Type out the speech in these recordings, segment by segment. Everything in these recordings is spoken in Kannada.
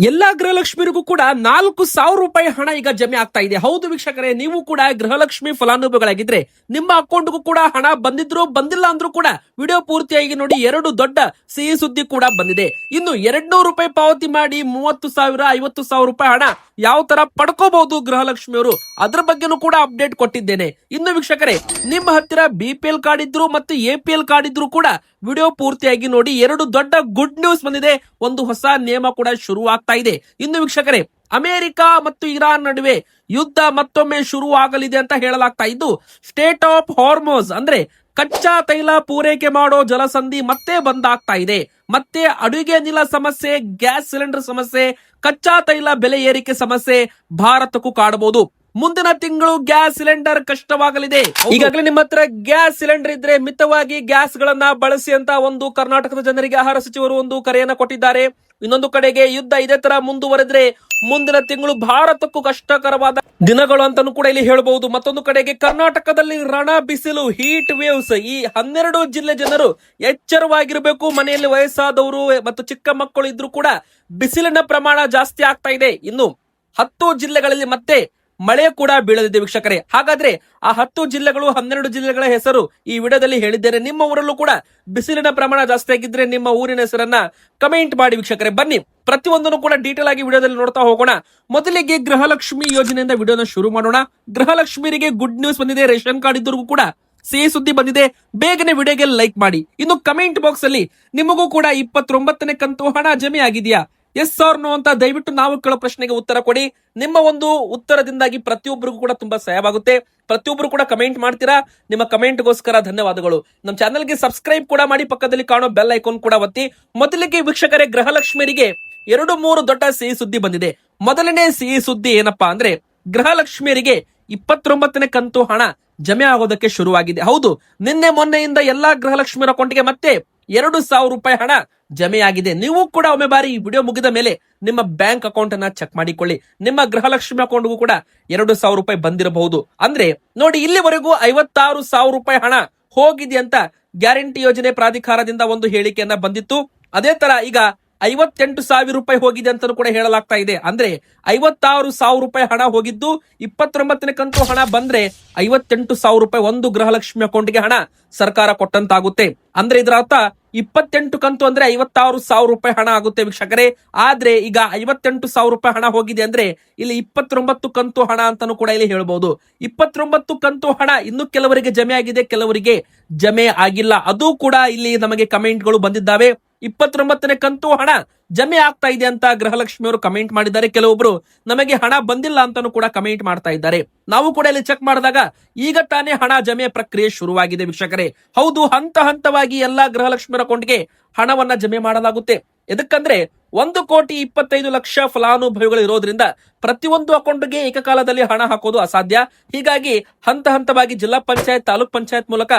ಎಲ್ಲಾ ಗೃಹಲಕ್ಷ್ಮಿರಿಗೂ ಕೂಡ 4,000 ರೂಪಾಯಿ ಹಣ ಈಗ ಜಮೆ ಆಗ್ತಾ ಇದೆ. ಹೌದು ವೀಕ್ಷಕರೇ, ನೀವು ಕೂಡ ಗೃಹಲಕ್ಷ್ಮಿ ಫಲಾನುಭವಿಗಳಾಗಿದ್ರೆ ನಿಮ್ಮ ಅಕೌಂಟ್ಗೂ ಕೂಡ ಹಣ ಬಂದಿದ್ರು ಬಂದಿಲ್ಲ ಅಂದ್ರೂ ಕೂಡ ವಿಡಿಯೋ ಪೂರ್ತಿಯಾಗಿ ನೋಡಿ. 2 ದೊಡ್ಡ ಸಿಹಿ ಸುದ್ದಿ ಕೂಡ ಬಂದಿದೆ. ಇನ್ನು 200 ರೂಪಾಯಿ ಪಾವತಿ ಮಾಡಿ 30,000 50,000 ರೂಪಾಯಿ ಹಣ ಯಾವ ತರ ಪಡ್ಕೋಬಹುದು ಗೃಹಲಕ್ಷ್ಮಿಯವರು, ಅದ್ರ ಬಗ್ಗೆನೂ ಕೂಡ ಅಪ್ಡೇಟ್ ಕೊಟ್ಟಿದ್ದೇನೆ. ಇನ್ನು ವೀಕ್ಷಕರೇ, ನಿಮ್ಮ ಹತ್ತಿರ BPL ಕಾರ್ಡ್ ಇದ್ರು ಮತ್ತು APL ಕಾರ್ಡ್ ಇದ್ರು ಕೂಡ ವಿಡಿಯೋ ಪೂರ್ತಿಯಾಗಿ ನೋಡಿ. 2 ದೊಡ್ಡ ಗುಡ್ ನ್ಯೂಸ್ ಬಂದಿದೆ. ಒಂದು ಹೊಸ ನಿಯಮ ಕೂಡ ಶುರು ಆಗ್ತಾ ಇದೆ. ಇನ್ನು ವೀಕ್ಷಕರೇ, ಅಮೆರಿಕ ಮತ್ತು ಇರಾನ್ ನಡುವೆ ಯುದ್ಧ ಮತ್ತೊಮ್ಮೆ ಶುರು ಆಗಲಿದೆ ಅಂತ ಹೇಳಲಾಗ್ತಾ ಇದ್ದು, ಸ್ಟೇಟ್ ಆಫ್ ಹಾರ್ಮೋಸ್ ಅಂದ್ರೆ ಕಚ್ಚಾ ತೈಲ ಪೂರೈಕೆ ಮಾಡೋ ಜಲಸಂಧಿ ಮತ್ತೆ ಬಂದಾಗ್ತಾ ಇದೆ. ಮತ್ತೆ ಅಡುಗೆ ಅನಿಲ ಸಮಸ್ಯೆ, ಗ್ಯಾಸ್ ಸಿಲಿಂಡರ್ ಸಮಸ್ಯೆ, ಕಚ್ಚಾ ತೈಲ ಬೆಲೆ ಏರಿಕೆ ಸಮಸ್ಯೆ ಭಾರತಕ್ಕೂ ಕಾಡಬಹುದು. ಮುಂದಿನ ತಿಂಗಳು ಗ್ಯಾಸ್ ಸಿಲಿಂಡರ್ ಕಷ್ಟವಾಗಲಿದೆ. ಈಗಾಗಲೇ ನಿಮ್ಮ ಹತ್ರ ಗ್ಯಾಸ್ ಸಿಲಿಂಡರ್ ಇದ್ರೆ ಮಿತವಾಗಿ ಗ್ಯಾಸ್ ಗಳನ್ನ ಬಳಸಿ ಅಂತ ಒಂದು ಕರ್ನಾಟಕದ ಜನರಿಗೆ ಆಹಾರ ಸಚಿವರು ಒಂದು ಕರೆಯನ್ನ ಕೊಟ್ಟಿದ್ದಾರೆ. ಇನ್ನೊಂದು ಕಡೆಗೆ ಯುದ್ಧ ಇದೇ ತರ ಮುಂದುವರೆದ್ರೆ ಮುಂದಿನ ತಿಂಗಳು ಭಾರತಕ್ಕೂ ಕಷ್ಟಕರವಾದ ದಿನಗಳು ಅಂತಾನು ಕೂಡ ಇಲ್ಲಿ ಹೇಳಬಹುದು. ಮತ್ತೊಂದು ಕಡೆಗೆ ಕರ್ನಾಟಕದಲ್ಲಿ ರಣ ಬಿಸಿಲು, ಹೀಟ್ ವೇವ್ಸ್. ಈ 12 ಜಿಲ್ಲೆ ಜನರು ಎಚ್ಚರವಾಗಿರಬೇಕು. ಮನೆಯಲ್ಲಿ ವಯಸ್ಸಾದವರು ಮತ್ತು ಚಿಕ್ಕ ಮಕ್ಕಳು ಇದ್ರು ಕೂಡ ಬಿಸಿಲಿನ ಪ್ರಮಾಣ ಜಾಸ್ತಿ ಆಗ್ತಾ ಇದೆ. ಇನ್ನು 10 ಜಿಲ್ಲೆಗಳಲ್ಲಿ ಮತ್ತೆ ಮಳೆ ಕೂಡ ಬೀಳಲಿದೆ ವೀಕ್ಷಕರೇ. ಹಾಗಾದ್ರೆ ಆ 10 ಜಿಲ್ಲೆಗಳು 12 ಜಿಲ್ಲೆಗಳ ಹೆಸರು ಈ ವಿಡಿಯೋದಲ್ಲಿ ಹೇಳಿದ್ದೇನೆ. ನಿಮ್ಮ ಊರಲ್ಲೂ ಕೂಡ ಬಿಸಿಲಿನ ಪ್ರಮಾಣ ಜಾಸ್ತಿ ಆಗಿದ್ರೆ ನಿಮ್ಮ ಊರಿನ ಹೆಸರನ್ನ ಕಮೆಂಟ್ ಮಾಡಿ ವೀಕ್ಷಕರೇ. ಬನ್ನಿ ಪ್ರತಿಯೊಂದನ್ನು ಕೂಡ ಡೀಟೇಲ್ ಆಗಿ ವಿಡಿಯೋದಲ್ಲಿ ನೋಡ್ತಾ ಹೋಗೋಣ. ಮೊದಲಿಗೆ ಗೃಹಲಕ್ಷ್ಮಿ ಯೋಜನೆಯಿಂದ ವಿಡಿಯೋನ ಶುರು ಮಾಡೋಣ. ಗೃಹಲಕ್ಷ್ಮಿಯರಿಗೆ ಗುಡ್ ನ್ಯೂಸ್ ಬಂದಿದೆ. ರೇಷನ್ ಕಾರ್ಡ್ ಇದ್ದರಿಗೂ ಕೂಡ ಸಿಹಿ ಸುದ್ದಿ ಬಂದಿದೆ. ಬೇಗನೆ ವಿಡಿಯೋಗೆ ಲೈಕ್ ಮಾಡಿ. ಇನ್ನು ಕಮೆಂಟ್ ಬಾಕ್ಸ್ ಅಲ್ಲಿ ನಿಮಗೂ ಕೂಡ 29ನೇ ಕಂತು ಹಣ ಜಮೆ ಆಗಿದೆಯಾ, ಎಸ್ ಆರ್ ನೋ ಅಂತ ದಯವಿಟ್ಟು ನಾವು ಕೇಳೋ ಪ್ರಶ್ನೆಗೆ ಉತ್ತರ ಕೊಡಿ. ನಿಮ್ಮ ಒಂದು ಉತ್ತರದಿಂದಾಗಿ ಪ್ರತಿಯೊಬ್ಬರಿಗೂ ಕೂಡ ತುಂಬಾ ಸಹಾಯವಾಗುತ್ತೆ. ಪ್ರತಿಯೊಬ್ಬರು ಕೂಡ ಕಮೆಂಟ್ ಮಾಡ್ತೀರಾ. ನಿಮ್ಮ ಕಮೆಂಟ್ಗೋಸ್ಕರ ಧನ್ಯವಾದಗಳು. ನಮ್ಮ ಚಾನೆಲ್ಗೆ ಸಬ್ಸ್ಕ್ರೈಬ್ ಕೂಡ ಮಾಡಿ, ಪಕ್ಕದಲ್ಲಿ ಕಾಣೋ ಬೆಲ್ ಐಕಾನ್ ಕೂಡ ಒತ್ತಿ. ಮೊದಲಿಗೆ ವೀಕ್ಷಕರೇ, ಗೃಹಲಕ್ಷ್ಮಿಯರಿಗೆ 2-3 ದೊಡ್ಡ ಸಿಹಿ ಸುದ್ದಿ ಬಂದಿದೆ. ಮೊದಲನೇ ಸಿಹಿ ಸುದ್ದಿ ಏನಪ್ಪಾ ಅಂದ್ರೆ, ಗೃಹಲಕ್ಷ್ಮಿಯರಿಗೆ 29ನೇ ಕಂತು ಹಣ ಜಮೆ ಆಗೋದಕ್ಕೆ ಶುರುವಾಗಿದೆ. ಹೌದು, ನಿನ್ನೆ ಮೊನ್ನೆಯಿಂದ ಎಲ್ಲಾ ಗೃಹಲಕ್ಷ್ಮಿಯರ ಅಕೌಂಟ್ಗೆ ಮತ್ತೆ 2,000 ರೂಪಾಯಿ ಹಣ ಜಮೆಯಾಗಿದೆ. ನೀವು ಕೂಡ ಒಮ್ಮೆ ಬಾರಿ ಈ ವಿಡಿಯೋ ಮುಗಿದ ಮೇಲೆ ನಿಮ್ಮ ಬ್ಯಾಂಕ್ ಅಕೌಂಟ್ ಅನ್ನ ಚೆಕ್ ಮಾಡಿಕೊಳ್ಳಿ. ನಿಮ್ಮ ಗೃಹಲಕ್ಷ್ಮಿ ಅಕೌಂಟ್ಗೂ ಕೂಡ 2,000 ರೂಪಾಯಿ ಬಂದಿರಬಹುದು. ಅಂದ್ರೆ ನೋಡಿ, ಇಲ್ಲಿವರೆಗೂ 56,000 ರೂಪಾಯಿ ಹಣ ಹೋಗಿದೆ ಅಂತ ಗ್ಯಾರಂಟಿ ಯೋಜನೆ ಪ್ರಾಧಿಕಾರದಿಂದ ಒಂದು ಹೇಳಿಕೆಯನ್ನ ಬಂದಿತ್ತು. ಅದೇ ತರ ಈಗ 58,000 ರೂಪಾಯಿ ಹೋಗಿದೆ ಅಂತ ಕೂಡ ಹೇಳಲಾಗ್ತಾ ಇದೆ. ಅಂದ್ರೆ 56,000 ರೂಪಾಯಿ ಹಣ ಹೋಗಿದ್ದು, 29ನೇ ಕಂತು ಹಣ ಬಂದ್ರೆ 58,000 ರೂಪಾಯಿ ಒಂದು ಗೃಹಲಕ್ಷ್ಮಿ ಅಕೌಂಟ್ಗೆ ಹಣ ಸರ್ಕಾರ ಕೊಟ್ಟಂತಾಗುತ್ತೆ. ಅಂದ್ರೆ ಇದರ ಅರ್ಥ 28 ಕಂತು ಅಂದ್ರೆ 56,000 ರೂಪಾಯಿ ಹಣ ಆಗುತ್ತೆ ವೀಕ್ಷಕರೇ. ಆದ್ರೆ ಈಗ 58,000 ರೂಪಾಯಿ ಹಣ ಹೋಗಿದೆ ಅಂದ್ರೆ ಇಲ್ಲಿ 29 ಕಂತು ಹಣ ಅಂತಾನು ಕೂಡ ಇಲ್ಲಿ ಹೇಳ್ಬಹುದು. 29 ಕಂತು ಹಣ ಇನ್ನು ಕೆಲವರಿಗೆ ಜಮೆ ಆಗಿದೆ, ಕೆಲವರಿಗೆ ಜಮೆ ಆಗಿಲ್ಲ. ಅದು ಕೂಡ ಇಲ್ಲಿ ನಮಗೆ ಕಮೆಂಟ್ಗಳು ಬಂದಿದ್ದಾವೆ. 29ನೇ ಕಂತು ಹಣ ಜಮೆ ಆಗ್ತಾ ಇದೆ ಅಂತ ಗೃಹಲಕ್ಷ್ಮಿಯವರು ಕಮೆಂಟ್ ಮಾಡಿದ್ದಾರೆ. ಕೆಲವೊಬ್ರು ನಮಗೆ ಹಣ ಬಂದಿಲ್ಲ ಅಂತಾನು ಕೂಡ ಕಮೆಂಟ್ ಮಾಡ್ತಾ ಇದ್ದಾರೆ. ನಾವು ಕೂಡ ಇಲ್ಲಿ ಚೆಕ್ ಮಾಡಿದಾಗ ಈಗ ತಾನೇ ಹಣ ಜಮೆ ಪ್ರಕ್ರಿಯೆ ಶುರುವಾಗಿದೆ ವೀಕ್ಷಕರೇ. ಹೌದು, ಹಂತ ಹಂತವಾಗಿ ಎಲ್ಲಾ ಗೃಹಲಕ್ಷ್ಮಿಯರ ಅಕೌಂಟ್ಗೆ ಹಣವನ್ನ ಜಮೆ ಮಾಡಲಾಗುತ್ತೆ. ಎದಕ್ಕಂದ್ರೆ 1,25,00,000 ಫಲಾನುಭವಿಗಳು ಇರೋದ್ರಿಂದ ಪ್ರತಿಯೊಂದು ಅಕೌಂಟ್ಗೆ ಏಕಕಾಲದಲ್ಲಿ ಹಣ ಹಾಕೋದು ಅಸಾಧ್ಯ. ಹೀಗಾಗಿ ಹಂತ ಹಂತವಾಗಿ ಜಿಲ್ಲಾ ಪಂಚಾಯತ್, ತಾಲೂಕ್ ಪಂಚಾಯತ್ ಮೂಲಕ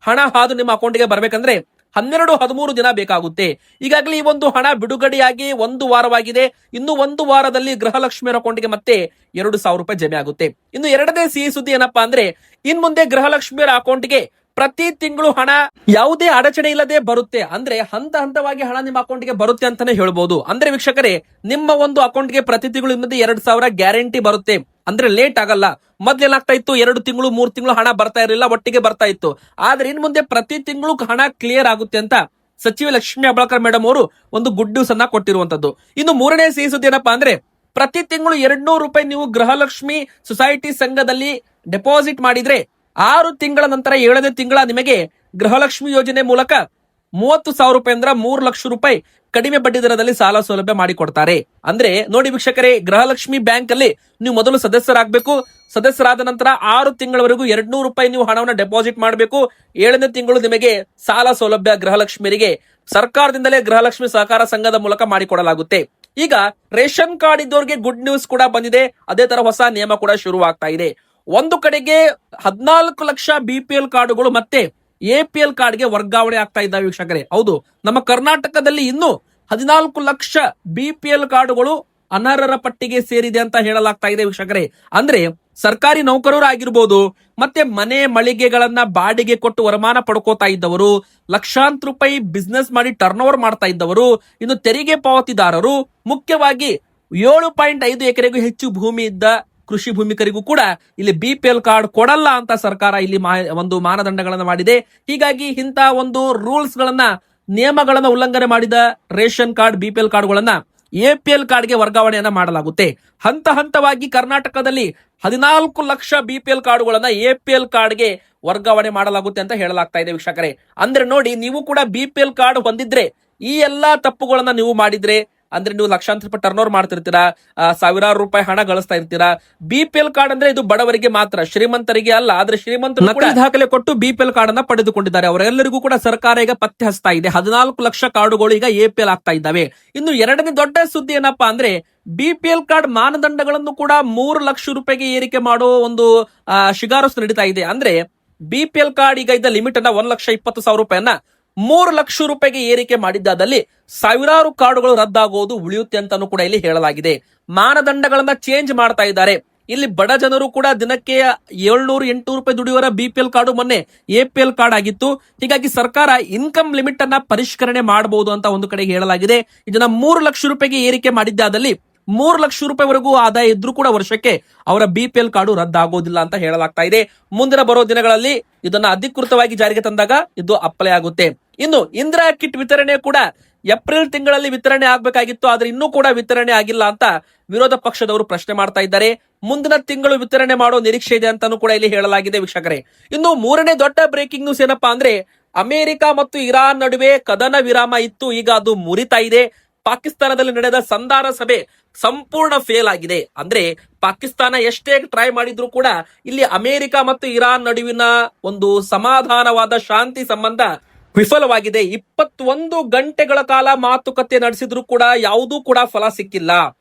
ಹಣ ಹಾದು ನಿಮ್ಮ ಅಕೌಂಟ್ಗೆ ಬರ್ಬೇಕಂದ್ರೆ 12-13 ದಿನ ಬೇಕಾಗುತ್ತೆ. ಈಗಾಗಲೇ ಈ ಒಂದು ಹಣ ಬಿಡುಗಡೆಯಾಗಿ 1 ವಾರವಾಗಿದೆ. ಇನ್ನು 1 ವಾರದಲ್ಲಿ ಗೃಹಲಕ್ಷ್ಮಿಯರ ಅಕೌಂಟ್ಗೆ ಮತ್ತೆ 2,000 ರೂಪಾಯಿ ಜಮೆ ಆಗುತ್ತೆ. ಇನ್ನು ಎರಡನೇ ಸಿಹಿ ಸುದ್ದಿ ಏನಪ್ಪಾ ಅಂದ್ರೆ, ಇನ್ ಮುಂದೆ ಗೃಹಲಕ್ಷ್ಮಿಯರ ಅಕೌಂಟ್ಗೆ ಪ್ರತಿ ತಿಂಗಳು ಹಣ ಯಾವುದೇ ಅಡಚಣೆ ಇಲ್ಲದೆ ಬರುತ್ತೆ. ಅಂದ್ರೆ ಹಂತ ಹಂತವಾಗಿ ಹಣ ನಿಮ್ಮ ಅಕೌಂಟ್ಗೆ ಬರುತ್ತೆ ಅಂತಾನೆ ಹೇಳ್ಬಹುದು. ಅಂದ್ರೆ ವೀಕ್ಷಕರೇ, ನಿಮ್ಮ ಒಂದು ಅಕೌಂಟ್ಗೆ ಪ್ರತಿ ತಿಂಗಳು ನಿಮ್ಮದು 2,000 ಗ್ಯಾರಂಟಿ ಬರುತ್ತೆ. ಅಂದ್ರೆ ಲೇಟ್ ಆಗಲ್ಲ. ಮೊದ್ಲೇನಾಗ್ತಾ ಇತ್ತು, 2 ತಿಂಗಳು 3 ತಿಂಗಳು ಹಣ ಬರ್ತಾ ಇರಲಿಲ್ಲ, ಒಟ್ಟಿಗೆ ಬರ್ತಾ ಇತ್ತು. ಆದ್ರೆ ಇನ್ ಮುಂದೆ ಪ್ರತಿ ತಿಂಗಳು ಹಣ ಕ್ಲಿಯರ್ ಆಗುತ್ತೆ ಅಂತ ಸಚಿವೆ ಲಕ್ಷ್ಮೀ ಹೆಬ್ಬಾಳ್ಕರ್ ಮೇಡಮ್ ಅವರು ಒಂದು ಗುಡ್ ನ್ಯೂಸ್ ಅನ್ನ ಕೊಟ್ಟಿರುವಂತದ್ದು. ಇನ್ನು ಮೂರನೇ ಸಿಹಿ ಸುದ್ದಿ ಏನಪ್ಪಾ ಅಂದ್ರೆ, ಪ್ರತಿ ತಿಂಗಳು 200 ರೂಪಾಯಿ ನೀವು ಗೃಹಲಕ್ಷ್ಮಿ ಸೊಸೈಟಿ ಸಂಘದಲ್ಲಿ ಡೆಪಾಸಿಟ್ ಮಾಡಿದ್ರೆ 6 ತಿಂಗಳ ನಂತರ 7ನೇ ತಿಂಗಳ ನಿಮಗೆ ಗೃಹಲಕ್ಷ್ಮಿ ಯೋಜನೆ ಮೂಲಕ 30,000 ರೂಪಾಯಿ ಅಂದ್ರೆ 3 ಲಕ್ಷ ರೂಪಾಯಿ ಕಡಿಮೆ ಬಡ್ಡಿ ದರದಲ್ಲಿ ಸಾಲ ಸೌಲಭ್ಯ ಮಾಡಿಕೊಡ್ತಾರೆ. ಅಂದ್ರೆ ನೋಡಿ ವೀಕ್ಷಕರೇ, ಗೃಹಲಕ್ಷ್ಮಿ ಬ್ಯಾಂಕ್ ಅಲ್ಲಿ ನೀವು ಮೊದಲು ಸದಸ್ಯರಾಗಬೇಕು. ಸದಸ್ಯರಾದ ನಂತರ 6 ತಿಂಗಳವರೆಗೂ 200 ರೂಪಾಯಿ ನೀವು ಹಣವನ್ನು ಡೆಪಾಸಿಟ್ ಮಾಡಬೇಕು. 7ನೇ ತಿಂಗಳು ನಿಮಗೆ ಸಾಲ ಸೌಲಭ್ಯ ಗೃಹಲಕ್ಷ್ಮಿಯರಿಗೆ ಸರ್ಕಾರದಿಂದಲೇ ಗೃಹಲಕ್ಷ್ಮಿ ಸಹಕಾರ ಸಂಘದ ಮೂಲಕ ಮಾಡಿಕೊಡಲಾಗುತ್ತೆ. ಈಗ ರೇಷನ್ ಕಾರ್ಡ್ ಇದ್ದವರಿಗೆ ಗುಡ್ ನ್ಯೂಸ್ ಕೂಡ ಬಂದಿದೆ. ಅದೇ ತರ ಹೊಸ ನಿಯಮ ಕೂಡ ಶುರುವಾಗ್ತಾ ಇದೆ. ಒಂದು ಕಡೆಗೆ 14 ಲಕ್ಷ BPL ಕಾರ್ಡುಗಳು ಮತ್ತೆ APL ಕಾರ್ಡ್ಗೆ ವರ್ಗಾವಣೆ ಆಗ್ತಾ ಇದ್ದಾವೆ ವೀಕ್ಷಕರೇ. ಹೌದು, ನಮ್ಮ ಕರ್ನಾಟಕದಲ್ಲಿ ಇನ್ನು 14 ಲಕ್ಷ BPL ಕಾರ್ಡುಗಳು ಅನರ್ಹರ ಪಟ್ಟಿಗೆ ಸೇರಿದೆ ಅಂತ ಹೇಳಲಾಗ್ತಾ ಇದೆ ವೀಕ್ಷಕರೇ. ಅಂದ್ರೆ ಸರ್ಕಾರಿ ನೌಕರರು ಆಗಿರ್ಬೋದು, ಮತ್ತೆ ಮನೆ ಮಳಿಗೆಗಳನ್ನ ಬಾಡಿಗೆ ಕೊಟ್ಟು ವರಮಾನ ಪಡ್ಕೋತಾ ಇದ್ದವರು, ಲಕ್ಷಾಂತರ ರೂಪಾಯಿ ಬಿಸ್ನೆಸ್ ಮಾಡಿ ಟರ್ನ್ ಓವರ್ ಮಾಡ್ತಾ ಇದ್ದವರು, ಇನ್ನು ತೆರಿಗೆ ಪಾವತಿದಾರರು, ಮುಖ್ಯವಾಗಿ 7.5 ಎಕರೆಗೂ ಹೆಚ್ಚು ಭೂಮಿ ಇದ್ದ ಕೃಷಿ ಭೂಮಿಕರಿಗೂ ಕೂಡ ಇಲ್ಲಿ BPL ಕಾರ್ಡ್ ಕೊಡಲ್ಲ ಅಂತ ಸರ್ಕಾರ ಇಲ್ಲಿ ಒಂದು ಮಾನದಂಡಗಳನ್ನ ಮಾಡಿದೆ. ಹೀಗಾಗಿ ಇಂತ ಒಂದು ರೂಲ್ಸ್ ಗಳನ್ನ, ನಿಯಮಗಳನ್ನ ಉಲ್ಲಂಘನೆ ಮಾಡಿದ ರೇಷನ್ ಕಾರ್ಡ್, BPL ಕಾರ್ಡ್ಗಳನ್ನ APL ಕಾರ್ಡ್ಗೆ ವರ್ಗಾವಣೆಯನ್ನ ಮಾಡಲಾಗುತ್ತೆ. ಹಂತ ಹಂತವಾಗಿ ಕರ್ನಾಟಕದಲ್ಲಿ 14 ಲಕ್ಷ BPL ಕಾರ್ಡ್ಗಳನ್ನ APL ಕಾರ್ಡ್ಗೆ ವರ್ಗಾವಣೆ ಮಾಡಲಾಗುತ್ತೆ ಅಂತ ಹೇಳಲಾಗ್ತಾ ಇದೆ ವೀಕ್ಷಕರೇ. ಅಂದ್ರೆ ನೋಡಿ, ನೀವು ಕೂಡ BPL ಕಾರ್ಡ್ ಹೊಂದಿದ್ರೆ, ಈ ಎಲ್ಲಾ ತಪ್ಪುಗಳನ್ನ ನೀವು ಮಾಡಿದ್ರೆ, ಅಂದ್ರೆ ನೀವು ಲಕ್ಷಾಂತರ ರೂಪಾಯಿ ಟರ್ನ್ ಓವರ್ ಮಾಡ್ತಿರ್ತೀರಾ, ಸಾವಿರಾರು ರೂಪಾಯಿ ಹಣ ಗಳಿಸ್ತಾ ಇರ್ತೀರಾ. BPL ಕಾರ್ಡ್ ಅಂದ್ರೆ ಇದು ಬಡವರಿಗೆ ಮಾತ್ರ, ಶ್ರೀಮಂತರಿಗೆ ಅಲ್ಲ. ಆದ್ರೆ ಶ್ರೀಮಂತರು ನಕಲಿ ದಾಖಲೆ ಕೊಟ್ಟು BPL ಕಾರ್ಡ್ ಅನ್ನ ಪಡೆದುಕೊಂಡಿದ್ದಾರೆ. ಅವರೆಲ್ಲರಿಗೂ ಕೂಡ ಸರ್ಕಾರ ಈಗ ಪತ್ತೆ ಹಚ್ತಾ ಇದೆ. 14 ಲಕ್ಷ ಕಾರ್ಡುಗಳು ಈಗ APL ಆಗ್ತಾ ಇದ್ದಾವೆ. ಇನ್ನು ಎರಡನೇ ದೊಡ್ಡ ಸುದ್ದಿ ಏನಪ್ಪಾ ಅಂದ್ರೆ, BPL ಕಾರ್ಡ್ ಮಾನದಂಡಗಳನ್ನು ಕೂಡ 3 ಲಕ್ಷ ರೂಪಾಯಿಗೆ ಏರಿಕೆ ಮಾಡೋ ಒಂದು ಶಿಫಾರಸು ನಡೀತಾ ಇದೆ. ಅಂದ್ರೆ BPL ಕಾರ್ಡ್ ಈಗ ಇದ್ದ ಲಿಮಿಟ್ ಅನ್ನ 1,20,000 ರೂಪಾಯಿಯನ್ನ 3 ಲಕ್ಷ ರೂಪಾಯಿಗೆ ಏರಿಕೆ ಮಾಡಿದ್ದಾದಲ್ಲಿ ಸಾವಿರಾರು ಕಾರ್ಡುಗಳು ರದ್ದಾಗುವುದು ಉಳಿಯುತ್ತೆ ಅಂತಾನು ಕೂಡ ಇಲ್ಲಿ ಹೇಳಲಾಗಿದೆ. ಮಾನದಂಡಗಳನ್ನ ಚೇಂಜ್ ಮಾಡ್ತಾ ಇದ್ದಾರೆ. ಇಲ್ಲಿ ಬಡ ಜನರು ಕೂಡ ದಿನಕ್ಕೆ 700-800 ರೂಪಾಯಿ ದುಡಿಯುವರ BPL ಕಾರ್ಡು ಮೊನ್ನೆ APL ಕಾರ್ಡ್ ಆಗಿತ್ತು. ಹೀಗಾಗಿ ಸರ್ಕಾರ ಇನ್ಕಮ್ ಲಿಮಿಟ್ ಅನ್ನ ಪರಿಷ್ಕರಣೆ ಮಾಡಬಹುದು ಅಂತ ಒಂದು ಕಡೆಗೆ ಹೇಳಲಾಗಿದೆ. ಇದನ್ನ 3 ಲಕ್ಷ ರೂಪಾಯಿಗೆ ಏರಿಕೆ ಮಾಡಿದ್ದಾದಲ್ಲಿ 3 ಲಕ್ಷ ರೂಪಾಯಿವರೆಗೂ ಆದಾಯ ಇದ್ರೂ ಕೂಡ ವರ್ಷಕ್ಕೆ ಅವರ BPL ಕಾರ್ಡು ರದ್ದಾಗೋದಿಲ್ಲ ಅಂತ ಹೇಳಲಾಗ್ತಾ ಇದೆ. ಮುಂದಿನ ಬರೋ ದಿನಗಳಲ್ಲಿ ಇದನ್ನ ಅಧಿಕೃತವಾಗಿ ಜಾರಿಗೆ ತಂದಾಗ ಇದು ಅಪ್ಲೈ ಆಗುತ್ತೆ. ಇನ್ನು ಇಂದಿರಾ ಕಿಟ್ ವಿತರಣೆ ಕೂಡ ಏಪ್ರಿಲ್ ತಿಂಗಳಲ್ಲಿ ವಿತರಣೆ ಆಗ್ಬೇಕಾಗಿತ್ತು, ಆದ್ರೆ ಇನ್ನೂ ಕೂಡ ವಿತರಣೆ ಆಗಿಲ್ಲ ಅಂತ ವಿರೋಧ ಪಕ್ಷದವರು ಪ್ರಶ್ನೆ ಮಾಡ್ತಾ ಇದ್ದಾರೆ. ಮುಂದಿನ ತಿಂಗಳು ವಿತರಣೆ ಮಾಡೋ ನಿರೀಕ್ಷೆ ಇದೆ ಅಂತಾನು ಕೂಡ ಇಲ್ಲಿ ಹೇಳಲಾಗಿದೆ ವೀಕ್ಷಕರೇ. ಇನ್ನು ಮೂರನೇ ದೊಡ್ಡ ಬ್ರೇಕಿಂಗ್ ನ್ಯೂಸ್ ಏನಪ್ಪಾ ಅಂದ್ರೆ, ಅಮೆರಿಕ ಮತ್ತು ಇರಾನ್ ನಡುವೆ ಕದನ ವಿರಾಮ ಇತ್ತು, ಈಗ ಅದು ಮುರಿತಾ ಇದೆ. ಪಾಕಿಸ್ತಾನದಲ್ಲಿ ನಡೆದ ಸಂಧಾನ ಸಭೆ ಸಂಪೂರ್ಣ ಫೇಲ್ ಆಗಿದೆ. ಅಂದ್ರೆ ಪಾಕಿಸ್ತಾನ ಎಷ್ಟೇ ಟ್ರೈ ಮಾಡಿದ್ರು ಕೂಡ ಇಲ್ಲಿ ಅಮೆರಿಕ ಮತ್ತು ಇರಾನ್ ನಡುವಿನ ಒಂದು ಸಮಾಧಾನವಾದ ಶಾಂತಿ ಸಂಬಂಧ ವಿಫಲವಾಗಿದೆ. 21 ಗಂಟೆಗಳ ಕಾಲ ಮಾತುಕತೆ ನಡೆಸಿದ್ರು ಕೂಡ ಯಾವುದೂ ಕೂಡ ಫಲ ಸಿಕ್ಕಿಲ್ಲ.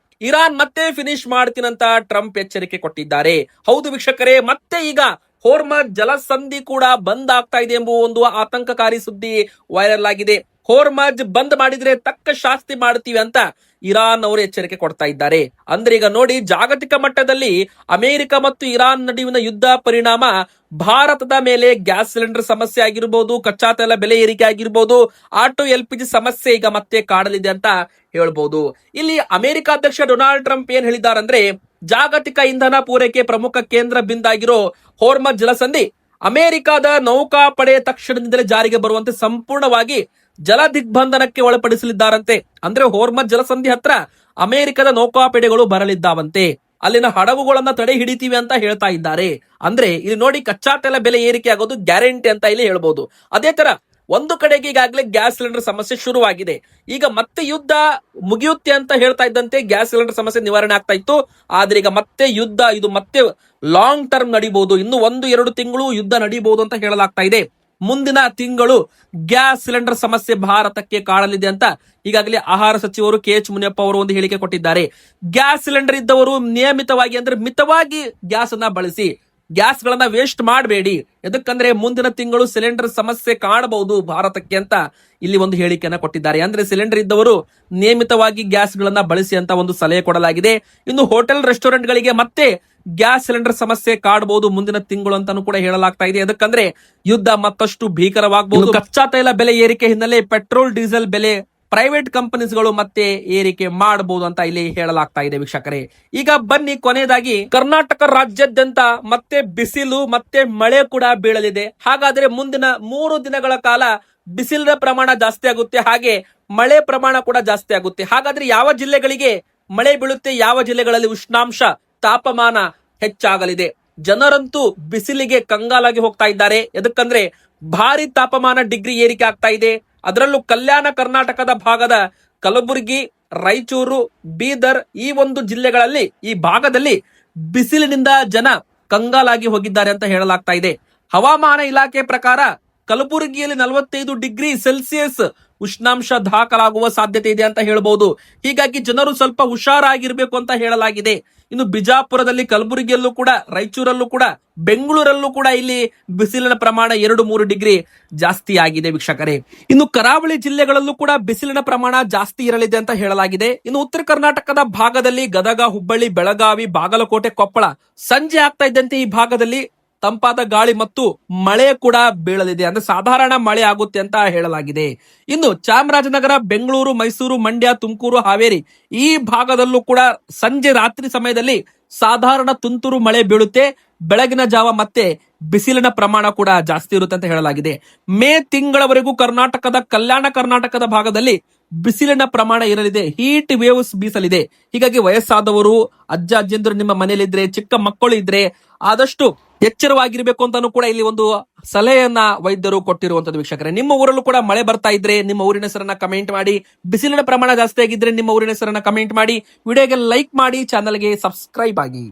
ಇರಾನ್ ಮತ್ತೆ ಫಿನಿಶ್ ಮಾಡ್ತೀನಂತ ಟ್ರಂಪ್ ಎಚ್ಚರಿಕೆ ಕೊಟ್ಟಿದ್ದಾರೆ. ಹೌದು ವೀಕ್ಷಕರೇ, ಮತ್ತೆ ಈಗ ಹೋರ್ಮಜ್ ಜಲಸಂಧಿ ಕೂಡ ಬಂದ್ ಆಗ್ತಾ ಇದೆ ಎಂಬುವ ಒಂದು ಆತಂಕಕಾರಿ ಸುದ್ದಿ ವೈರಲ್ ಆಗಿದೆ. ಹೋರ್ಮಜ್ ಬಂದ್ ಮಾಡಿದ್ರೆ ತಕ್ಕ ಶಾಸ್ತಿ ಮಾಡ್ತೀವಿ ಅಂತ ಇರಾನ್ ಅವರು ಎಚ್ಚರಿಕೆ ಕೊಡ್ತಾ ಇದ್ದಾರೆ. ಅಂದ್ರೆ ಈಗ ನೋಡಿ, ಜಾಗತಿಕ ಮಟ್ಟದಲ್ಲಿ ಅಮೆರಿಕ ಮತ್ತು ಇರಾನ್ ನಡುವಿನ ಯುದ್ಧ ಪರಿಣಾಮ ಭಾರತದ ಮೇಲೆ ಗ್ಯಾಸ್ ಸಿಲಿಂಡರ್ ಸಮಸ್ಯೆ ಆಗಿರ್ಬೋದು, ಕಚ್ಚಾ ತೈಲ ಬೆಲೆ ಏರಿಕೆ ಆಗಿರ್ಬೋದು, ಆಟೋ LPG ಸಮಸ್ಯೆ ಈಗ ಮತ್ತೆ ಕಾಡಲಿದೆ ಅಂತ ಹೇಳ್ಬೋದು. ಇಲ್ಲಿ ಅಮೆರಿಕ ಅಧ್ಯಕ್ಷ ಡೊನಾಲ್ಡ್ ಟ್ರಂಪ್ ಏನ್ ಹೇಳಿದಾರಂದ್ರೆ, ಜಾಗತಿಕ ಇಂಧನ ಪೂರೈಕೆ ಪ್ರಮುಖ ಕೇಂದ್ರ ಬಿಂದಾಗಿರೋ ಹೋರ್ಮಜ್ ಜಲಸಂಧಿ ಅಮೆರಿಕದ ನೌಕಾಪಡೆ ತಕ್ಷಣದಿಂದಲೇ ಜಾರಿಗೆ ಬರುವಂತೆ ಸಂಪೂರ್ಣವಾಗಿ ಜಲ ದಿಗ್ಬಂಧನಕ್ಕೆ ಒಳಪಡಿಸಲಿದ್ದಾರಂತೆ. ಅಂದ್ರೆ ಹೋರ್ಮಜ್ ಜಲಸಂಧಿ ಹತ್ರ ಅಮೆರಿಕದ ನೌಕಾಪಡೆಗಳು ಬರಲಿದ್ದಾವಂತೆ. ಅಲ್ಲಿನ ಹಡಗುಗಳನ್ನ ತಡೆ ಹಿಡಿತೀವಿ ಅಂತ ಹೇಳ್ತಾ ಇದ್ದಾರೆ. ಅಂದ್ರೆ ಇಲ್ಲಿ ನೋಡಿ, ಕಚ್ಚಾ ತೈಲ ಬೆಲೆ ಏರಿಕೆ ಆಗೋದು ಗ್ಯಾರಂಟಿ ಅಂತ ಇಲ್ಲಿ ಹೇಳ್ಬೋದು. ಅದೇ ತರ ಒಂದು ಕಡೆಗೆ ಈಗಾಗಲೇ ಗ್ಯಾಸ್ ಸಿಲಿಂಡರ್ ಸಮಸ್ಯೆ ಶುರುವಾಗಿದೆ. ಈಗ ಮತ್ತೆ ಯುದ್ಧ ಮುಗಿಯುತ್ತೆ ಅಂತ ಹೇಳ್ತಾ ಇದ್ದಂತೆ ಗ್ಯಾಸ್ ಸಿಲಿಂಡರ್ ಸಮಸ್ಯೆ ನಿವಾರಣೆ ಆಗ್ತಾ ಇತ್ತು. ಆದ್ರೆ ಈಗ ಮತ್ತೆ ಯುದ್ಧ, ಇದು ಮತ್ತೆ ಲಾಂಗ್ ಟರ್ಮ್ ನಡೀಬಹುದು. ಇನ್ನು 1-2 ತಿಂಗಳು ಯುದ್ಧ ನಡೀಬಹುದು ಅಂತ ಹೇಳಲಾಗ್ತಾ ಇದೆ. ಮುಂದಿನ ತಿಂಗಳು ಗ್ಯಾಸ್ ಸಿಲಿಂಡರ್ ಸಮಸ್ಯೆ ಭಾರತಕ್ಕೆ ಕಾಡಲಿದೆ ಅಂತ ಈಗಾಗಲೇ ಆಹಾರ ಸಚಿವರು KH ಮುನಿಯಪ್ಪ ಅವರು ಒಂದು ಹೇಳಿಕೆ ಕೊಟ್ಟಿದ್ದಾರೆ. ಗ್ಯಾಸ್ ಸಿಲಿಂಡರ್ ಇದ್ದವರು ನಿಯಮಿತವಾಗಿ, ಅಂದ್ರೆ ಮಿತವಾಗಿ ಗ್ಯಾಸ್ ಅನ್ನ ಬಳಸಿ, ಗ್ಯಾಸ್ ಗಳನ್ನ ವೇಸ್ಟ್ ಮಾಡಬೇಡಿ. ಎದಕ್ಕಂದ್ರೆ ಮುಂದಿನ ತಿಂಗಳು ಸಿಲಿಂಡರ್ ಸಮಸ್ಯೆ ಕಾಣಬಹುದು ಭಾರತಕ್ಕೆ ಅಂತ ಇಲ್ಲಿ ಒಂದು ಹೇಳಿಕೆಯನ್ನ ಕೊಟ್ಟಿದ್ದಾರೆ. ಅಂದ್ರೆ ಸಿಲಿಂಡರ್ ಇದ್ದವರು ನಿಯಮಿತವಾಗಿ ಗ್ಯಾಸ್ ಗಳನ್ನ ಬಳಸಿ ಅಂತ ಒಂದು ಸಲಹೆ ಕೊಡಲಾಗಿದೆ. ಇನ್ನು ಹೋಟೆಲ್ ರೆಸ್ಟೋರೆಂಟ್ ಗಳಿಗೆ ಮತ್ತೆ ಗ್ಯಾಸ್ ಸಿಲಿಂಡರ್ ಸಮಸ್ಯೆ ಕಾಡಬಹುದು ಮುಂದಿನ ತಿಂಗಳು ಅಂತಾನು ಕೂಡ ಹೇಳಲಾಗ್ತಾ ಇದೆ. ಎದಕ್ಕಂದ್ರೆ ಯುದ್ಧ ಮತ್ತಷ್ಟು ಭೀಕರವಾಗಬಹುದು. ಕಚ್ಚಾ ತೈಲ ಬೆಲೆ ಏರಿಕೆ ಹಿನ್ನೆಲೆ ಪೆಟ್ರೋಲ್ ಡೀಸೆಲ್ ಬೆಲೆ ಪ್ರೈವೇಟ್ ಕಂಪನೀಸ್ಗಳು ಮತ್ತೆ ಏರಿಕೆ ಮಾಡಬಹುದು ಅಂತ ಇಲ್ಲಿ ಹೇಳಲಾಗ್ತಾ ಇದೆ ವೀಕ್ಷಕರೇ. ಈಗ ಬನ್ನಿ ಕೊನೆಯದಾಗಿ, ಕರ್ನಾಟಕ ರಾಜ್ಯಾದ್ಯಂತ ಮತ್ತೆ ಬಿಸಿಲು ಮತ್ತೆ ಮಳೆ ಕೂಡ ಬೀಳಲಿದೆ. ಹಾಗಾದ್ರೆ ಮುಂದಿನ 3 ದಿನಗಳ ಕಾಲ ಬಿಸಿಲಿನ ಪ್ರಮಾಣ ಜಾಸ್ತಿ ಆಗುತ್ತೆ, ಹಾಗೆ ಮಳೆ ಪ್ರಮಾಣ ಕೂಡ ಜಾಸ್ತಿ ಆಗುತ್ತೆ. ಹಾಗಾದ್ರೆ ಯಾವ ಜಿಲ್ಲೆಗಳಿಗೆ ಮಳೆ ಬೀಳುತ್ತೆ, ಯಾವ ಜಿಲ್ಲೆಗಳಲ್ಲಿ ಉಷ್ಣಾಂಶ ತಾಪಮಾನ ಹೆಚ್ಚಾಗಲಿದೆ? ಜನರಂತೂ ಬಿಸಿಲಿಗೆ ಕಂಗಾಲಾಗಿ ಹೋಗ್ತಾ ಇದ್ದಾರೆ. ಎದಕ್ಕಂದ್ರೆ ಭಾರಿ ತಾಪಮಾನ ಡಿಗ್ರಿ ಏರಿಕೆ ಆಗ್ತಾ ಇದೆ. ಅದರಲ್ಲೂ ಕಲ್ಯಾಣ ಕರ್ನಾಟಕದ ಭಾಗದ ಕಲಬುರಗಿ, ರಾಯಚೂರು, ಬೀದರ್ ಈ ಒಂದು ಜಿಲ್ಲೆಗಳಲ್ಲಿ, ಈ ಭಾಗದಲ್ಲಿ ಬಿಸಿಲಿನಿಂದ ಜನ ಕಂಗಾಲಾಗಿ ಹೋಗಿದ್ದಾರೆ ಅಂತ ಹೇಳಲಾಗ್ತಾ ಇದೆ. ಹವಾಮಾನ ಇಲಾಖೆ ಪ್ರಕಾರ ಕಲಬುರಗಿಯಲ್ಲಿ 45 ಡಿಗ್ರಿ ಸೆಲ್ಸಿಯಸ್ ಉಷ್ಣಾಂಶ ದಾಖಲಾಗುವ ಸಾಧ್ಯತೆ ಇದೆ ಅಂತ ಹೇಳಬಹುದು. ಹೀಗಾಗಿ ಜನರು ಸ್ವಲ್ಪ ಹುಷಾರಾಗಿರ್ಬೇಕು ಅಂತ ಹೇಳಲಾಗಿದೆ. ಇನ್ನು ಬಿಜಾಪುರದಲ್ಲಿ, ಕಲಬುರಗಿಯಲ್ಲೂ ಕೂಡ, ರಾಯಚೂರಲ್ಲೂ ಕೂಡ, ಬೆಂಗಳೂರಲ್ಲೂ ಕೂಡ ಇಲ್ಲಿ ಬಿಸಿಲಿನ ಪ್ರಮಾಣ 2-3 ಡಿಗ್ರಿ ಜಾಸ್ತಿ ಆಗಿದೆ ವೀಕ್ಷಕರೇ. ಇನ್ನು ಕರಾವಳಿ ಜಿಲ್ಲೆಗಳಲ್ಲೂ ಕೂಡ ಬಿಸಿಲಿನ ಪ್ರಮಾಣ ಜಾಸ್ತಿ ಇರಲಿದೆ ಅಂತ ಹೇಳಲಾಗಿದೆ. ಇನ್ನು ಉತ್ತರ ಕರ್ನಾಟಕದ ಭಾಗದಲ್ಲಿ ಗದಗ, ಹುಬ್ಬಳ್ಳಿ, ಬೆಳಗಾವಿ, ಬಾಗಲಕೋಟೆ, ಕೊಪ್ಪಳ ಸಂಜೆ ಆಗ್ತಾ ಇದ್ದಂತೆ ಈ ಭಾಗದಲ್ಲಿ ತಂಪಾದ ಗಾಳಿ ಮತ್ತು ಮಳೆ ಕೂಡ ಬೀಳಲಿದೆ. ಅಂದ್ರೆ ಸಾಧಾರಣ ಮಳೆ ಆಗುತ್ತೆ ಅಂತ ಹೇಳಲಾಗಿದೆ. ಇನ್ನು ಚಾಮರಾಜನಗರ, ಬೆಂಗಳೂರು, ಮೈಸೂರು, ಮಂಡ್ಯ, ತುಮಕೂರು, ಹಾವೇರಿ ಈ ಭಾಗದಲ್ಲೂ ಕೂಡ ಸಂಜೆ ರಾತ್ರಿ ಸಮಯದಲ್ಲಿ ಸಾಧಾರಣ ತುಂತುರು ಮಳೆ ಬೀಳುತ್ತೆ. ಬೆಳಗಿನ ಜಾವ ಮತ್ತೆ ಬಿಸಿಲಿನ ಪ್ರಮಾಣ ಕೂಡ ಜಾಸ್ತಿ ಇರುತ್ತೆ ಅಂತ ಹೇಳಲಾಗಿದೆ. ಮೇ ತಿಂಗಳವರೆಗೂ ಕರ್ನಾಟಕದ ಕಲ್ಯಾಣ ಕರ್ನಾಟಕದ ಭಾಗದಲ್ಲಿ ಬಿಸಿಲಿನ ಪ್ರಮಾಣ ಇರಲಿದೆ. ಹೀಟ್ ವೇವ್ಸ್ ಬೀಸಲಿದೆ. ಹೀಗಾಗಿ ವಯಸ್ಸಾದವರು, ಅಜ್ಜ ಅಜ್ಜಿಂದರು ನಿಮ್ಮ ಮನೆಯಲ್ಲಿದ್ರೆ, ಚಿಕ್ಕ ಮಕ್ಕಳು ಇದ್ರೆ ಆದಷ್ಟು ಎಚ್ಚರವಾಗಿರ್ಬೇಕು ಅಂತಾನು ಕೂಡ ಇಲ್ಲಿ ಒಂದು ಸಲಹೆಯನ್ನ ವೈದ್ಯರು ಕೊಟ್ಟಿರುವಂತದ್ದು. ವೀಕ್ಷಕರೇ, ನಿಮ್ಮ ಊರಲ್ಲೂ ಕೂಡ ಮಳೆ ಬರ್ತಾ ಇದ್ರೆ ನಿಮ್ಮ ಊರಿನ ಹೆಸರನ್ನ ಕಮೆಂಟ್ ಮಾಡಿ. ಬಿಸಿಲಿನ ಪ್ರಮಾಣ ಜಾಸ್ತಿ ಆಗಿದ್ರೆ ನಿಮ್ಮ ಊರಿನ ಹೆಸರನ್ನ ಕಮೆಂಟ್ ಮಾಡಿ. ವಿಡಿಯೋಗೆ ಲೈಕ್ ಮಾಡಿ, ಚಾನಲ್ಗೆ ಸಬ್ಸ್ಕ್ರೈಬ್ ಆಗಿ.